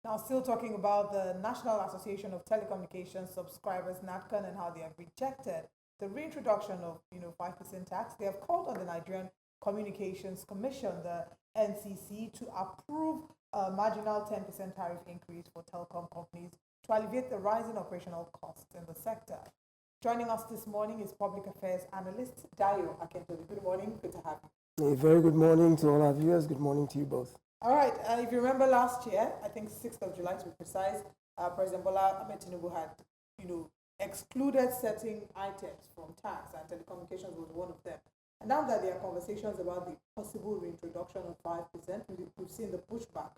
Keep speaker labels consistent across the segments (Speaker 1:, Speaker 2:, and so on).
Speaker 1: Now, still talking about the National Association of Telecommunications Subscribers, NATCON, and how they have rejected the reintroduction of 5% tax. They have called on the Nigerian Communications Commission, the NCC, to approve a marginal 10% tariff increase for telecom companies to alleviate the rising operational costs in the sector. Joining us this morning is Public Affairs Analyst Dayo Akentoli. Good morning. Good to have you.
Speaker 2: A very good morning to all our viewers. Good morning to you both.
Speaker 1: All right. If you remember last year, I think 6th of July to be precise, President Bola Ahmed Tinubu had, excluded certain items from tax, and telecommunications was one of them. And now that there are conversations about the possible reintroduction of 5%, we've seen the pushback,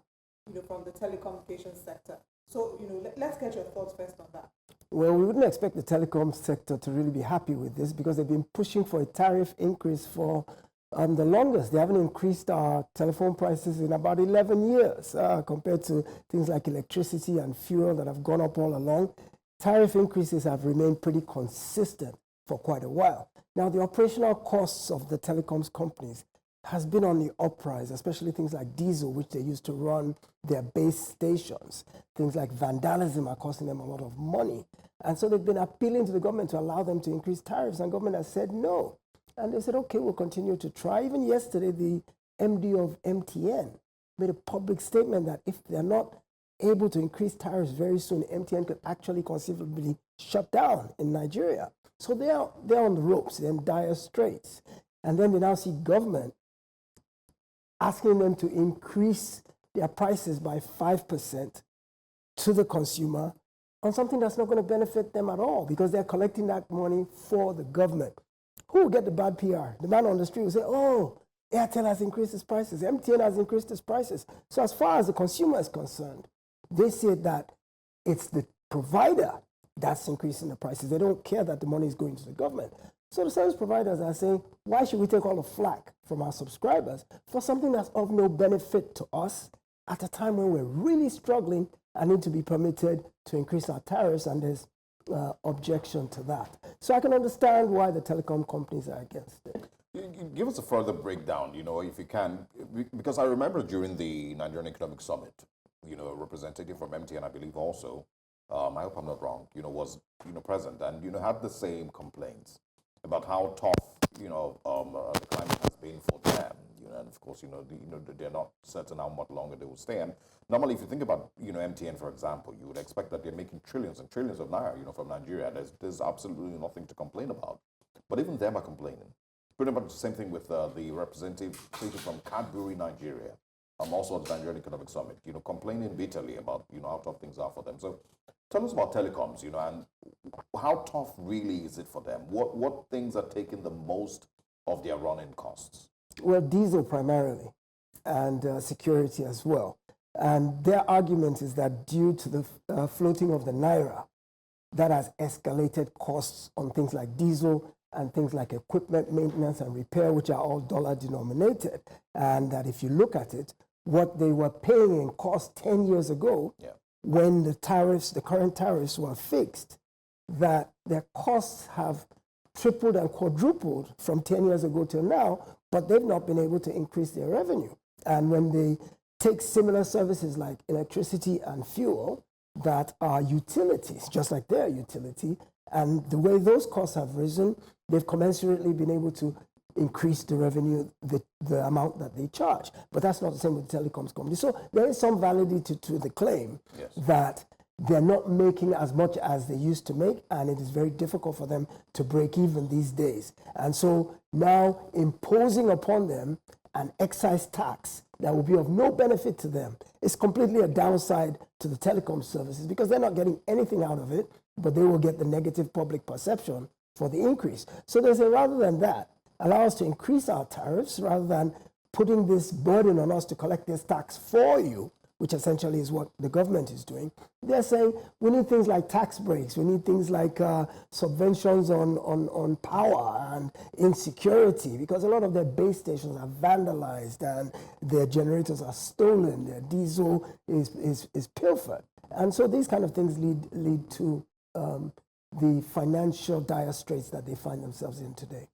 Speaker 1: from the telecommunications sector. So, let's get your thoughts first on that.
Speaker 2: Well, we wouldn't expect the telecom sector to really be happy with this because they've been pushing for a tariff increase for the longest. They haven't increased our telephone prices in about 11 years compared to things like electricity and fuel that have gone up all along. Tariff increases have remained pretty consistent for quite a while. Now, the operational costs of the telecoms companies has been on the uprise, especially things like diesel, which they use to run their base stations. Things like vandalism are costing them a lot of money. And so they've been appealing to the government to allow them to increase tariffs, and government has said no. And they said, okay, we'll continue to try. Even yesterday, the MD of MTN made a public statement that if they're not able to increase tariffs very soon, MTN could actually conceivably shut down in Nigeria. So they're on the ropes, they're in dire straits. And then they now see government asking them to increase their prices by 5% to the consumer on something that's not going to benefit them at all because they're collecting that money for the government. Who will get the bad PR? The man on the street will say, oh, Airtel has increased its prices, MTN has increased its prices. So as far as the consumer is concerned, they say that it's the provider that's increasing the prices. They don't care that the money is going to the government. So the service providers are saying, why should we take all the flack from our subscribers for something that's of no benefit to us at a time when we're really struggling and need to be permitted to increase our tariffs, and there's objection to that. So I can understand why the telecom companies are against it.
Speaker 3: Give us a further breakdown, if you can, because I remember during the Nigerian Economic Summit, a representative from MTN, I believe also, I hope I'm not wrong, was, present and, had the same complaints about how tough, the climate has been for them, and of course, they're not certain how much longer they will stay. And normally, if you think about, MTN, for example, you would expect that they're making trillions and trillions of naira, from Nigeria. There's absolutely nothing to complain about. But even them are complaining. Pretty much the same thing with the representative from Cadbury, Nigeria, also at the Nigerian Economic Summit, complaining bitterly about, how tough things are for them. So tell us about telecoms, and how tough really is it for them? What things are taking the most of their running costs?
Speaker 2: Well, diesel primarily, and security as well. And their argument is that due to the floating of the naira, that has escalated costs on things like diesel and things like equipment maintenance and repair, which are all dollar denominated. And that if you look at it, what they were paying in cost 10 years ago, when the current tariffs were fixed, that their costs have tripled and quadrupled from 10 years ago till now, but they've not been able to increase their revenue. And when they take similar services like electricity and fuel that are utilities, just like their utility, and the way those costs have risen, they've commensurately been able to increase the revenue, the amount that they charge. But that's not the same with the telecoms company. So there is some validity to the claim that they're not making as much as they used to make, and it is very difficult for them to break even these days. And so now imposing upon them an excise tax that will be of no benefit to them is completely a downside to the telecom services because they're not getting anything out of it, but they will get the negative public perception for the increase. So they say rather than that, allow us to increase our tariffs rather than putting this burden on us to collect this tax for you, which essentially is what the government is doing. They're saying we need things like tax breaks, we need things like subventions on power and insecurity, because a lot of their base stations are vandalized and their generators are stolen, their diesel is pilfered. And so these kind of things lead to the financial dire straits that they find themselves in today.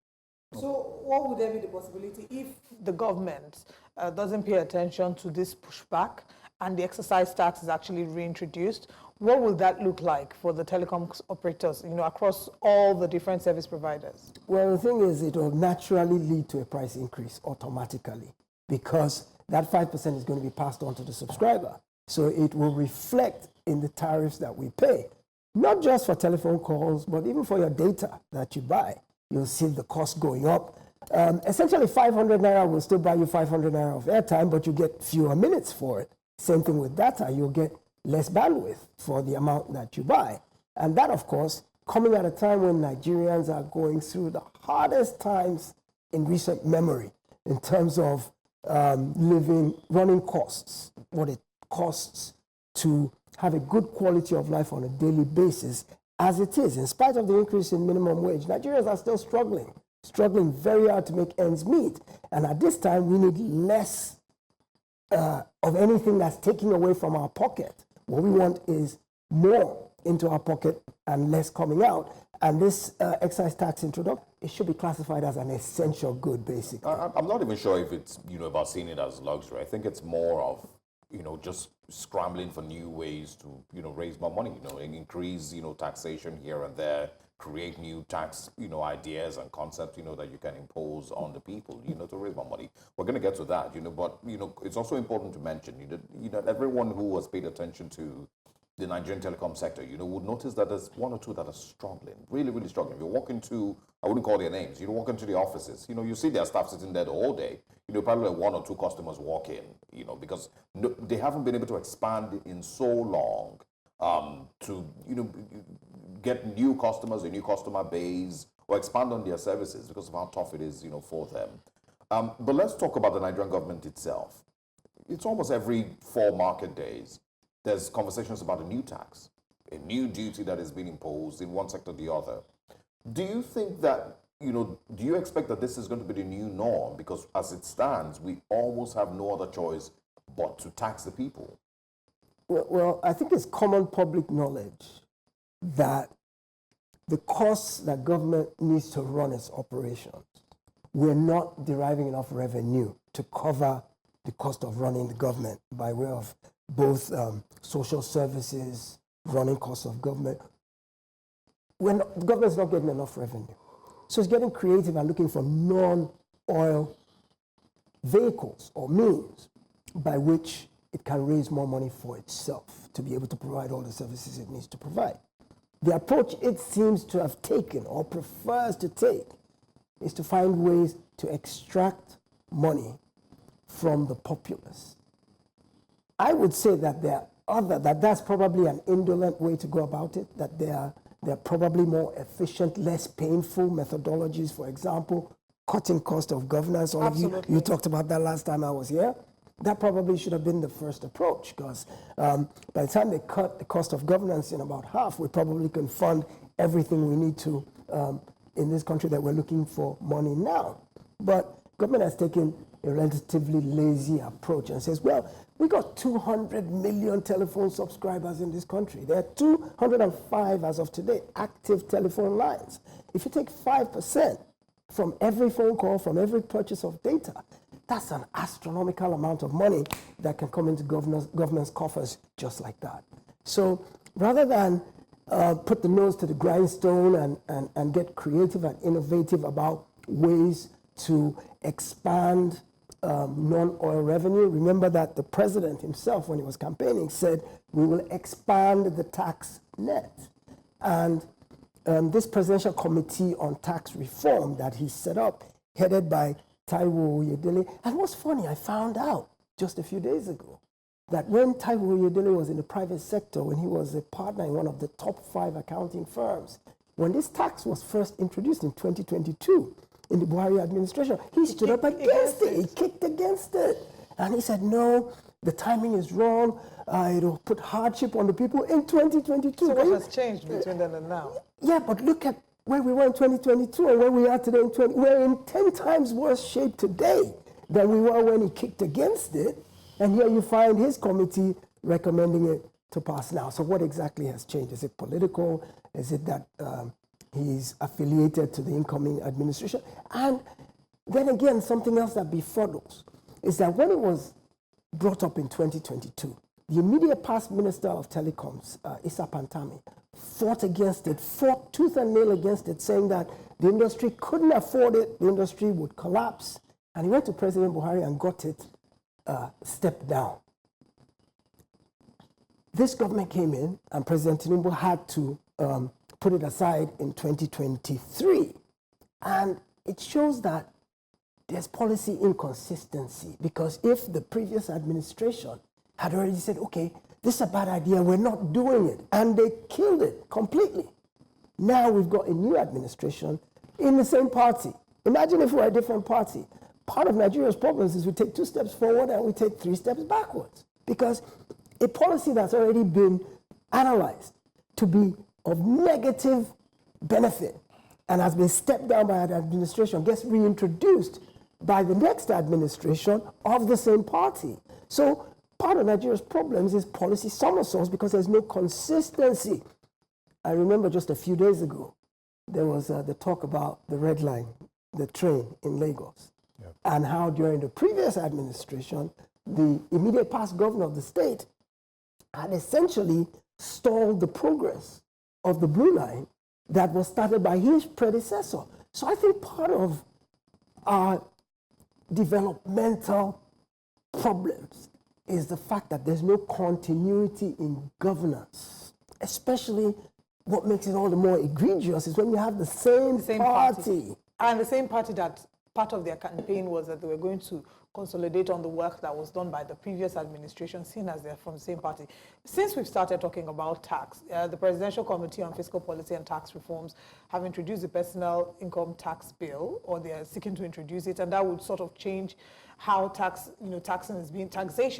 Speaker 1: So what would there be the possibility if the government doesn't pay attention to this pushback and the excise tax is actually reintroduced, what will that look like for the telecom operators, across all the different service providers?
Speaker 2: Well, the thing is, it will naturally lead to a price increase automatically because that 5% is going to be passed on to the subscriber. So it will reflect in the tariffs that we pay, not just for telephone calls, but even for your data that you buy. You'll see the cost going up. Essentially, 500 naira will still buy you 500 naira of airtime, but you get fewer minutes for it. Same thing with data. You'll get less bandwidth for the amount that you buy. And that, of course, coming at a time when Nigerians are going through the hardest times in recent memory in terms of running costs, what it costs to have a good quality of life on a daily basis, as it is. In spite of the increase in minimum wage, Nigerians are still struggling very hard to make ends meet. And at this time, we need less of anything that's taking away from our pocket. What we want is more into our pocket and less coming out. And this excise tax introduction, it should be classified as an essential good, basically.
Speaker 3: I'm not even sure if it's, about seeing it as luxury. I think it's more of, just scrambling for new ways to, raise more money, increase, taxation here and there, create new tax, ideas and concepts, that you can impose on the people, to raise more money. We're going to get to that, but, it's also important to mention, that everyone who has paid attention to the Nigerian telecom sector, would notice that there's one or two that are struggling, really, really struggling. If you walk into, I wouldn't call their names, you walk into the offices, you see their staff sitting there all day, probably one or two customers walk in, because they haven't been able to expand in so long to, get new customers, a new customer base, or expand on their services because of how tough it is, for them. But let's talk about the Nigerian government itself. It's almost every 4 market days, there's conversations about a new tax, a new duty that is being imposed in one sector or the other. Do you think that, do you expect that this is going to be the new norm? Because as it stands, we almost have no other choice but to tax the people.
Speaker 2: Well, I think it's common public knowledge that the costs that government needs to run its operations, we're not deriving enough revenue to cover the cost of running the government by way of both social services, running costs of government. The government's not getting enough revenue. So it's getting creative and looking for non-oil vehicles or means by which it can raise more money for itself to be able to provide all the services it needs to provide. The approach it seems to have taken or prefers to take is to find ways to extract money from the populace. I would say that that's probably an indolent way to go about it, that there are probably more efficient, less painful methodologies. For example, cutting cost of governance. All
Speaker 1: Absolutely.
Speaker 2: of you talked about that last time I was here. That probably should have been the first approach, because by the time they cut the cost of governance in about half, we probably can fund everything we need to in this country that we're looking for money now. But government has taken a relatively lazy approach and says, well, we got 200 million telephone subscribers in this country. There are 205 as of today active telephone lines. If you take 5% from every phone call, from every purchase of data, that's an astronomical amount of money that can come into government's coffers just like that. So rather than put the nose to the grindstone and get creative and innovative about ways to expand non-oil revenue, remember that the president himself, when he was campaigning, said we will expand the tax net. And this presidential committee on tax reform that he set up, headed by Taiwo Oyedele. And what's funny, I found out just a few days ago that when Taiwo Oyedele was in the private sector, when he was a partner in one of the top 5 accounting firms, when this tax was first introduced in 2022 in the Buhari administration, he stood up against it. He kicked against it. And he said, no, the timing is wrong. It'll put hardship on the people in 2022.
Speaker 1: So what has changed between then and now?
Speaker 2: Yeah, but look at where we were in 2022 and where we are today we're in 10 times worse shape today than we were when he kicked against it. And here you find his committee recommending it to pass now. So what exactly has changed? Is it political? Is it that he's affiliated to the incoming administration? And then again, something else that befuddles is that when it was brought up in 2022, The immediate past Minister of Telecoms, Issa Pantami, fought against it, fought tooth and nail against it, saying that the industry couldn't afford it, the industry would collapse. And he went to President Buhari and got it stepped down. This government came in, and President Tinubu had to put it aside in 2023. And it shows that there's policy inconsistency, because if the previous administration had already said, okay, this is a bad idea, we're not doing it, and they killed it completely. Now we've got a new administration in the same party. Imagine if we're a different party. Part of Nigeria's problems is we take 2 steps forward and we take 3 steps backwards, because a policy that's already been analyzed to be of negative benefit and has been stepped down by an administration gets reintroduced by the next administration of the same party. So part of Nigeria's problems is policy somersaults, because there's no consistency. I remember just a few days ago, there was the talk about the Red Line, the train in Lagos, and how during the previous administration, the immediate past governor of the state had essentially stalled the progress of the Blue Line that was started by his predecessor. So I think part of our developmental problems is the fact that there's no continuity in governance. Especially what makes it all the more egregious is when you have the same party.
Speaker 1: And the same party that part of their campaign was that they were going to consolidate on the work that was done by the previous administration, seen as they're from the same party. Since we've started talking about tax, the Presidential Committee on Fiscal Policy and Tax Reforms have introduced the personal income tax bill, or they are seeking to introduce it, and that would sort of change how taxation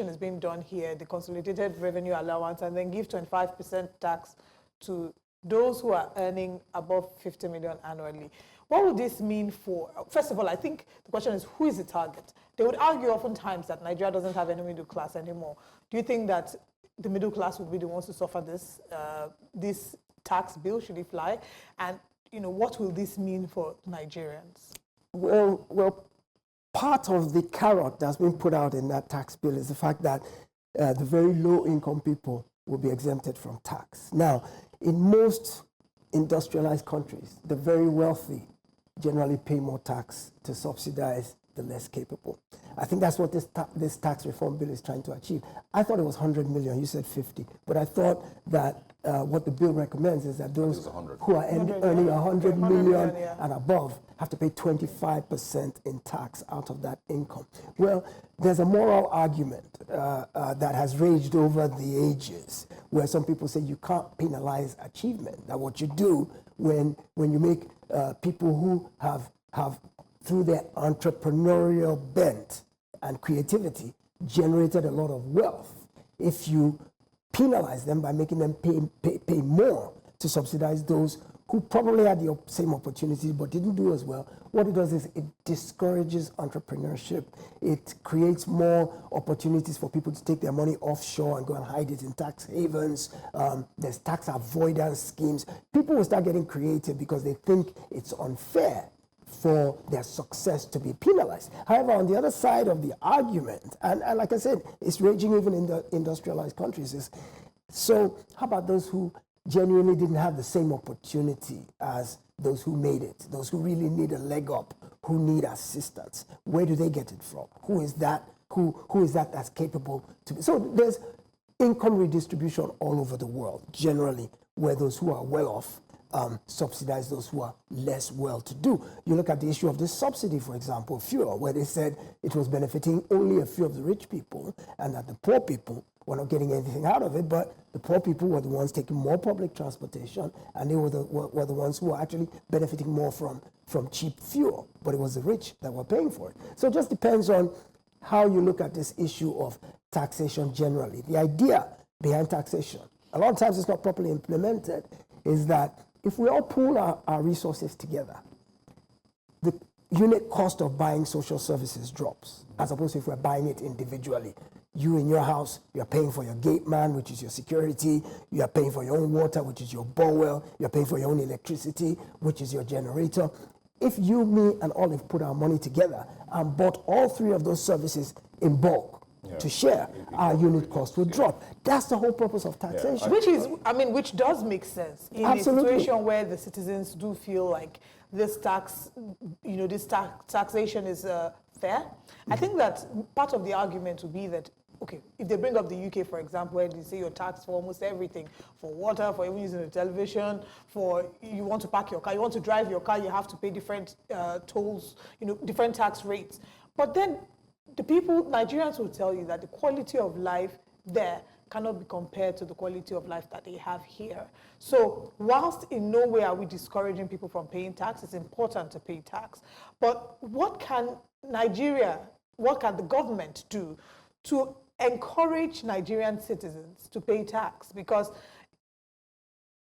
Speaker 1: is being done here, the consolidated revenue allowance, and then give 25% tax to those who are earning above 50 million annually. What would this mean for, first of all, I think the question is, who is the target? They would argue oftentimes that Nigeria doesn't have any middle class anymore. Do you think that the middle class would be the ones to suffer this tax bill, should it fly? And what will this mean for Nigerians?
Speaker 2: Well, part of the carrot that's been put out in that tax bill is the fact that the very low-income people will be exempted from tax. Now, in most industrialized countries, the very wealthy generally pay more tax to subsidize the less capable. I think that's what this tax reform bill is trying to achieve. I thought it was 100 million, you said 50, but I thought that what the bill recommends is that those who are earning 100 million and above have to pay 25% in tax out of that income. Well, there's a moral argument that has raged over the ages, where some people say you can't penalize achievement, that what you do when you make people who have through their entrepreneurial bent and creativity, generated a lot of wealth. If you penalize them by making them pay more to subsidize those who probably had the same opportunities but didn't do as well, what it does is it discourages entrepreneurship. It creates more opportunities for people to take their money offshore and go and hide it in tax havens. There's tax avoidance schemes. People will start getting creative because they think it's unfair for their success to be penalized. However, on the other side of the argument, and like I said, it's raging even in the industrialized countries, is, so how about those who genuinely didn't have the same opportunity as those who made it, those who really need a leg up, who need assistance? Where do they get it from? Who is that? Who is that that's capable to be? So there's income redistribution all over the world, generally, where those who are well off subsidize those who are less well-to-do. You look at the issue of this subsidy, for example, fuel, where they said it was benefiting only a few of the rich people and that the poor people were not getting anything out of it, but the poor people were the ones taking more public transportation, and they were the ones who were actually benefiting more from cheap fuel, but it was the rich that were paying for it. So it just depends on how you look at this issue of taxation generally. The idea behind taxation, a lot of times it's not properly implemented, is that if we all pool our resources together, the unit cost of buying social services drops, as opposed to if we're buying it individually. You in your house, you're paying for your gate man, which is your security. You are paying for your own water, which is your borewell. You're paying for your own electricity, which is your generator. If you, me, and Olive put our money together and bought all three of those services in bulk, to share, our unit cost will drop. That's the whole purpose of taxation.
Speaker 1: Which does make sense in
Speaker 2: Absolutely.
Speaker 1: a situation where the citizens do feel like this taxation is fair. I think that part of the argument would be that, okay, if they bring up the UK, for example, where they say you're taxed for almost everything, for water, for even using the television, for you want to park your car, you want to drive your car, you have to pay different tolls, different tax rates. But then the people, Nigerians will tell you that the quality of life there cannot be compared to the quality of life that they have here. So whilst in no way are we discouraging people from paying tax, it's important to pay tax. But what can the government do to encourage Nigerian citizens to pay tax? Because,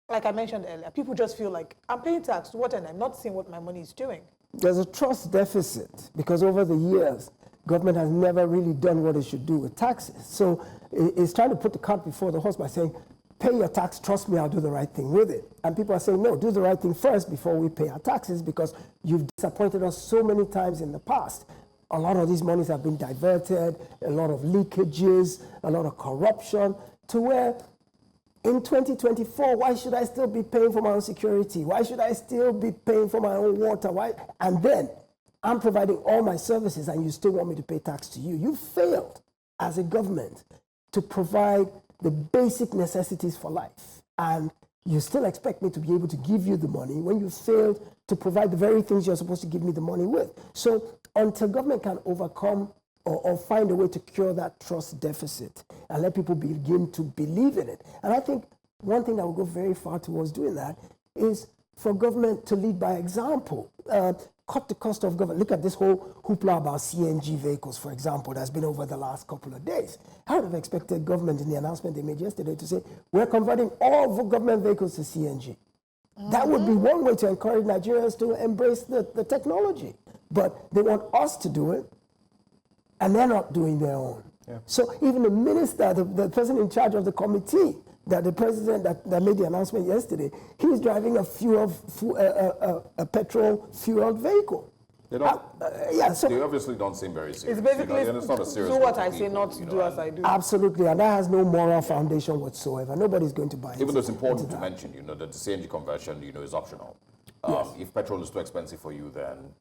Speaker 1: like I mentioned earlier, people just feel like, I'm paying tax to what, and I'm not seeing what my money is doing.
Speaker 2: There's a trust deficit because over the years, government has never really done what it should do with taxes. So it's trying to put the cart before the horse by saying, pay your tax, trust me, I'll do the right thing with it. And people are saying, no, do the right thing first before we pay our taxes because you've disappointed us so many times in the past. A lot of these monies have been diverted, a lot of leakages, a lot of corruption, to where in 2024, why should I still be paying for my own security? Why should I still be paying for my own water? Why? And then I'm providing all my services and you still want me to pay tax to you. You failed as a government to provide the basic necessities for life. And you still expect me to be able to give you the money when you failed to provide the very things you're supposed to give me the money with. So until government can overcome or find a way to cure that trust deficit and let people begin to believe in it. And I think one thing that will go very far towards doing that is for government to lead by example. Cut the cost of government. Look at this whole hoopla about CNG vehicles, for example, that's been over the last couple of days. I would have expected government in the announcement they made yesterday to say, we're converting all government vehicles to CNG. That would be one way to encourage Nigerians to embrace the technology. But they want us to do it, and they're not doing their own. Yeah. So even the minister, the person in charge of the committee, that the president that made the announcement yesterday, he's driving a petrol-fueled vehicle.
Speaker 3: They don't.
Speaker 2: So
Speaker 3: they obviously don't seem very serious.
Speaker 1: It's basically
Speaker 3: it's not a serious
Speaker 1: do what I say, not do as I do.
Speaker 2: Absolutely, and that has no moral foundation whatsoever. Nobody's going to buy it.
Speaker 3: Even though it's important to mention, that the CNG conversion, is optional.
Speaker 2: Yes.
Speaker 3: If petrol is too expensive for you, then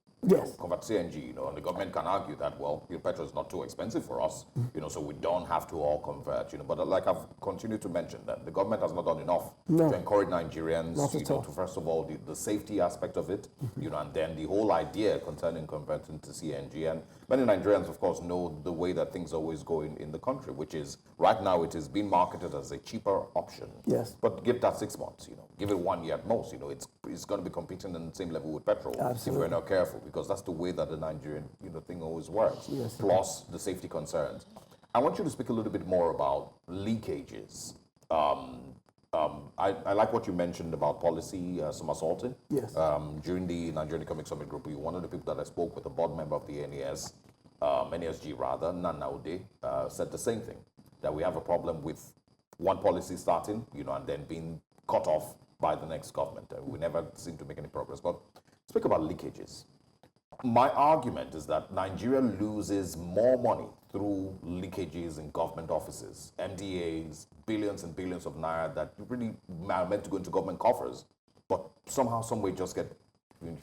Speaker 3: convert CNG, and the government can argue that, well, petrol is not too expensive for us, so we don't have to all convert, But like I've continued to mention, that the government has not done enough to encourage Nigerians, to first of all, the safety aspect of it, and then the whole idea concerning converting to CNG. And many Nigerians, of course, know the way that things always go in the country, which is, right now, it is being marketed as a cheaper option.
Speaker 2: Yes.
Speaker 3: But give that 6 months, give it 1 year at most, it's going to be competing on the same level with petrol.
Speaker 2: Absolutely.
Speaker 3: If we're not careful, because that's the way that the Nigerian thing always works.
Speaker 2: Yes.
Speaker 3: Plus the safety concerns. I want you to speak a little bit more about leakages. I like what you mentioned about policy somersaulting.
Speaker 2: Yes.
Speaker 3: During the Nigerian Economic Summit Group, one of the people that I spoke with, a board member of the NSG rather, Nanaude, said the same thing, that we have a problem with one policy starting, and then being cut off by the next government. We never seem to make any progress. But speak about leakages. My argument is that Nigeria loses more money through leakages in government offices, MDAs, billions and billions of naira that really are meant to go into government coffers, but somehow, some way just get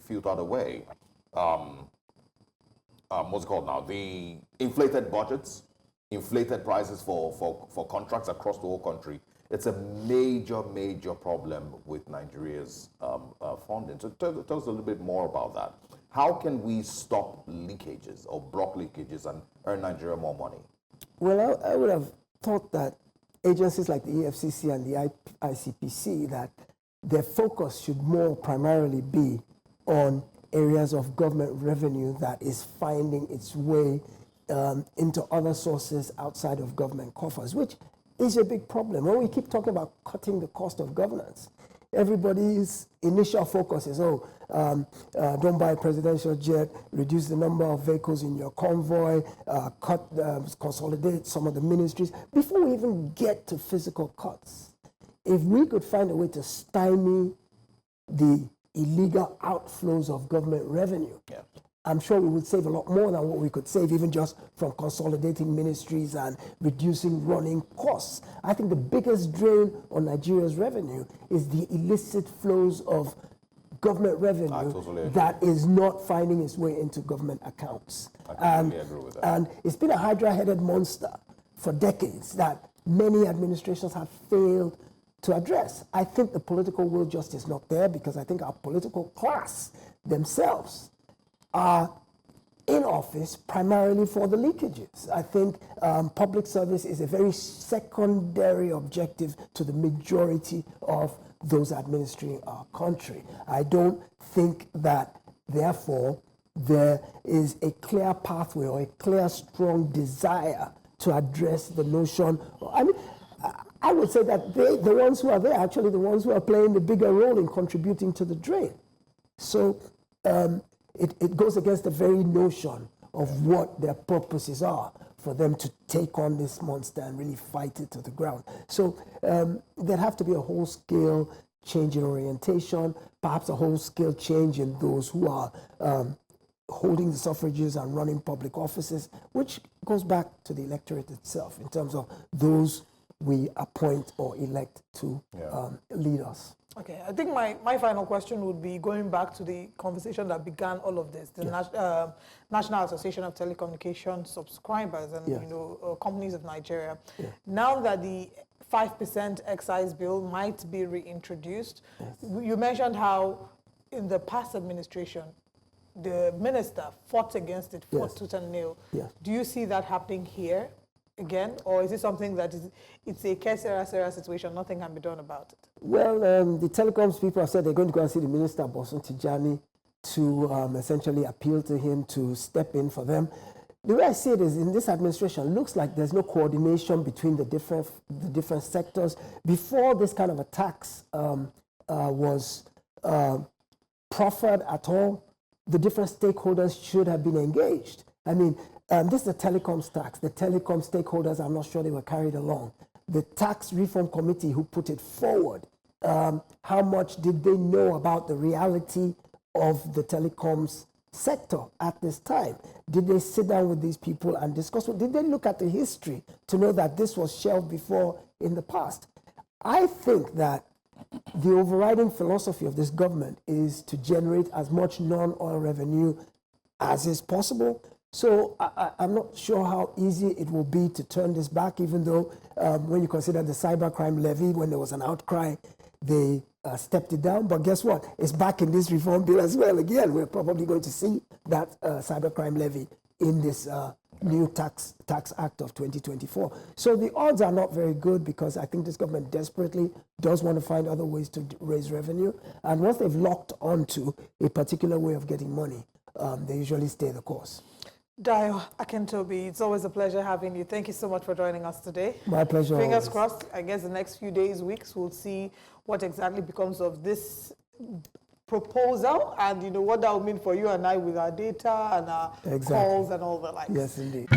Speaker 3: filtered away. What's it called now? The inflated budgets, inflated prices for contracts across the whole country. It's a major, major problem with Nigeria's funding. So tell us a little bit more about that. How can we stop leakages or block leakages and earn Nigeria more money?
Speaker 2: Well, I would have thought that agencies like the EFCC and the ICPC, that their focus should more primarily be on areas of government revenue that is finding its way into other sources outside of government coffers, which is a big problem. When we keep talking about cutting the cost of governance, everybody's initial focus is, don't buy a presidential jet, reduce the number of vehicles in your convoy, consolidate some of the ministries. Before we even get to physical cuts, if we could find a way to stymie the illegal outflows of government revenue, I'm sure we would save a lot more than what we could save even just from consolidating ministries and reducing running costs. I think the biggest drain on Nigeria's revenue is the illicit flows of government revenue that is not finding its way into government accounts.
Speaker 3: I completely agree with that.
Speaker 2: And it's been a hydra-headed monster for decades that many administrations have failed to address. I think the political will just is not there because I think our political class themselves are in office primarily for the leakages. I think public service is a very secondary objective to the majority of those administering our country. I don't think that, therefore, there is a clear pathway or a clear, strong desire to address the notion. I mean, I would say that the ones who are there, actually the ones who are playing the bigger role in contributing to the drain. So it goes against the very notion of what their purposes are for them to take on this monster and really fight it to the ground. So there'd have to be a whole-scale change in orientation, perhaps a whole-scale change in those who are holding the suffrages and running public offices, which goes back to the electorate itself in terms of those we appoint or elect to lead us.
Speaker 1: Okay, I think my final question would be going back to the conversation that began all of this, the National Association of Telecommunication Subscribers and companies of Nigeria. Now that the 5% excise bill might be reintroduced, you mentioned how in the past administration, the minister fought against it, fought tooth and nail. Do you see that happening here again, or is it something that it's a Kesera situation, nothing can be done about it?
Speaker 2: Well, the telecoms people have said they're going to go and see the minister, Bosun Tijani, to essentially appeal to him to step in for them. The way I see it is, in this administration, looks like there's no coordination between the different sectors. Before this kind of a tax was proffered at all, the different stakeholders should have been engaged. I mean, this is a telecoms tax. The telecom stakeholders, I'm not sure they were carried along. The tax reform committee who put it forward, how much did they know about the reality of the telecoms sector at this time? Did they sit down with these people and discuss? Did they look at the history to know that this was shelved before in the past? I think that the overriding philosophy of this government is to generate as much non-oil revenue as is possible. So I'm not sure how easy it will be to turn this back, even though when you consider the cybercrime levy, when there was an outcry, they stepped it down. But guess what? It's back in this reform bill as well. Again, we're probably going to see that cybercrime levy in this new tax act of 2024. So the odds are not very good because I think this government desperately does want to find other ways to raise revenue. And once they've locked onto a particular way of getting money, they usually stay the course.
Speaker 1: Dayo Akintobi, it's always a pleasure having you. Thank you so much for joining us today.
Speaker 2: My pleasure.
Speaker 1: Fingers
Speaker 2: always.
Speaker 1: crossed, I guess the next few days, weeks, we'll see what exactly becomes of this proposal and what that will mean for you and I with our data and our calls and all the like.
Speaker 2: Yes, indeed.